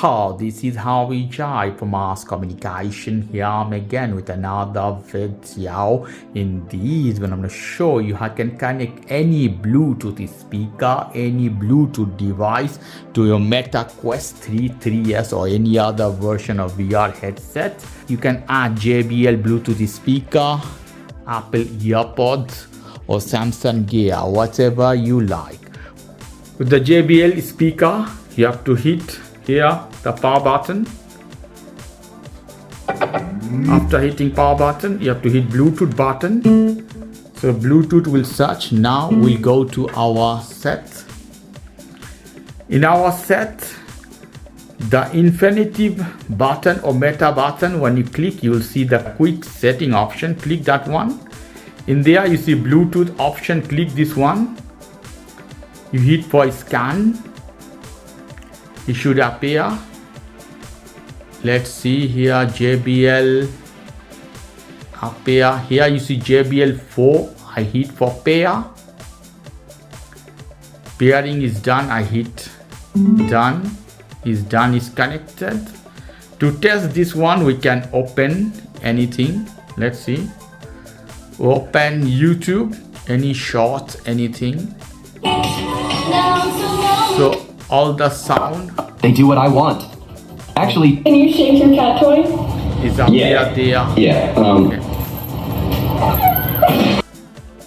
Hello, this is how we jive for mass communication. Here I'm again with another video. In this one I'm going to show you how you can connect any Bluetooth speaker, any Bluetooth device to your Meta Quest 3 3S or any other version of VR headset. You can add JBL Bluetooth speaker, Apple AirPods or Samsung Gear, whatever you like. With the JBL speaker, you have to hit here the power button. After hitting power button, you have to hit Bluetooth button. So Bluetooth will search. Now we'll go to our set. In our set, the infinitive button or meta button, when you click, you will see the quick setting option. Click that one. In there you see Bluetooth option. Click this one. You hit for a scan. It should appear. Let's see here, JBL appear. Here you see JBL 4. I hit for pair. Pairing is done. I hit done. Is done, is connected. To test this one, we can open anything. Let's see. Open YouTube, any short, anything. So all the sound. They do what I want. Actually, Can you shake your cat toy? Is up there. Yeah. Okay.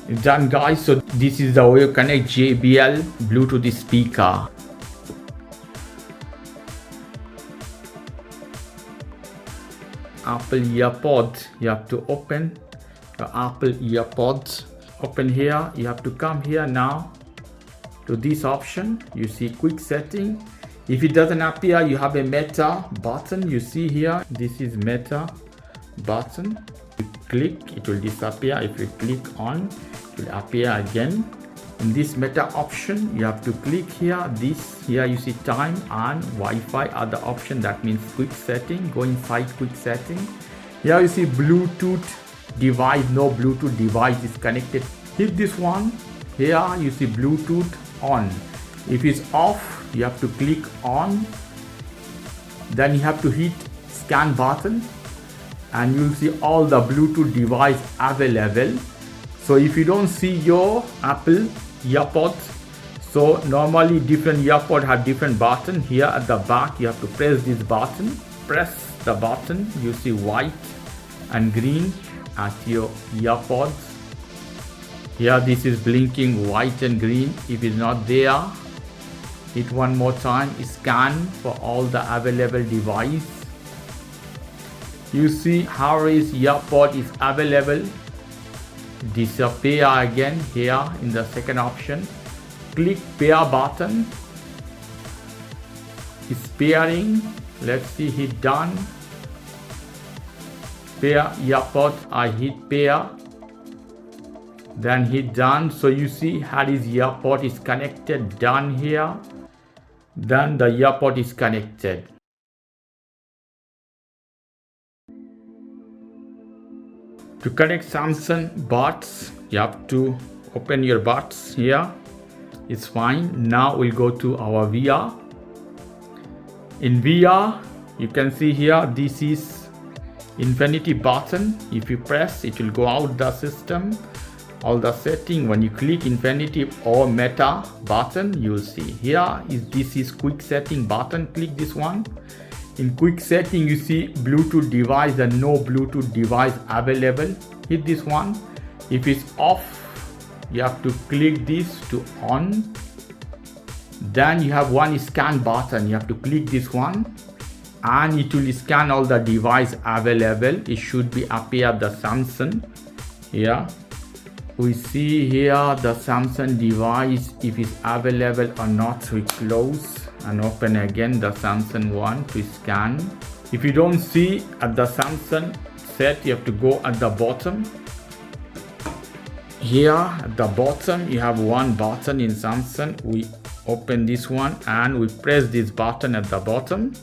It's done, guys. So this is the way you connect JBL Bluetooth speaker. Apple AirPods, you have to open the Apple AirPods. Open here, you have to come here now to this option. You see quick setting. If it doesn't appear, you have a meta button. You see here, this is meta button. You click, it will disappear. If you click on, it will appear again. In this meta option, you have to click here. This here you see time and Wi-Fi other option. That means quick setting. Go inside quick setting. Here you see Bluetooth device. No Bluetooth device is connected. Hit this one. Here you see Bluetooth on. If it's off, you have to click on. Then you have to hit scan button and you'll see all the Bluetooth device available. So if you don't see your Apple AirPods, so normally different AirPods have different button. Here at the back you have to press this button. Press the button, you see white and green at your AirPods. Here this is blinking white and green. If it's not there, hit one more time, scan for all the available device. You see how is AirPod is available. Disappear again here in the second option. Click pair button. It's pairing. Let's see, hit done. Pair AirPod, I hit pair. Then hit done. So you see how this AirPod is connected. Done here. Then the AirPod is connected. To connect Samsung buds, you have to open your buds here. It's fine. Now we'll go to our VR. In VR, you can see here, this is infinity button. If you press, it will go out the system. All the setting. When you click infinity or meta button, you will see here is this is quick setting button. Click this one. In quick setting, you see Bluetooth device and no Bluetooth device available. Hit this one. If it's off, you have to click this to on. Then you have one scan button. You have to click this one and it will scan all the device available. It should be appear the Samsung here. We see here the Samsung device, if it's available or not. We close and open again the Samsung one to scan. If you don't see at the Samsung set, you have to go at the bottom. Here at the bottom you have one button in Samsung. We open this one and we press this button at the bottom.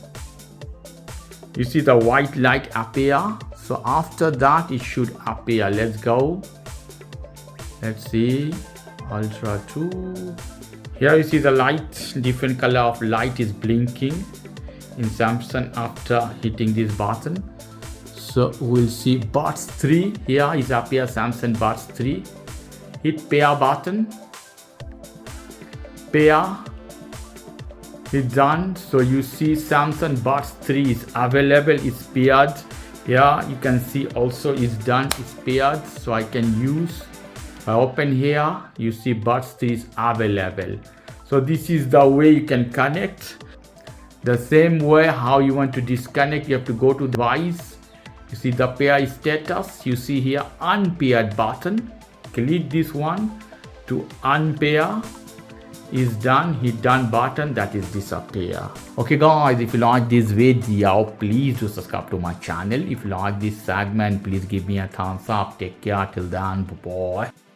You see the white light appear. So after that it should appear. Let's go. Let's see. Ultra 2. Here you see the light, different color of light is blinking. in Samsung after hitting this button. So we'll see Buds 3 here is appear Samsung Buds 3. Hit pair button. Pair. It's done. So you see Samsung Buds 3 is available. It's paired. Here you can see also is done. It's paired. So I can use. I open here. You see Buds 3 is available. So this is the way you can connect. The same way how you want to disconnect, you have to go to device. You see the pair status. You see here unpaired button. Click this one to unpair. Is done. Hit done button, that is disappear. Okay guys, if you like this video, please do subscribe to my channel. If you like this segment, please give me a thumbs up. Take care till then. Bye bye.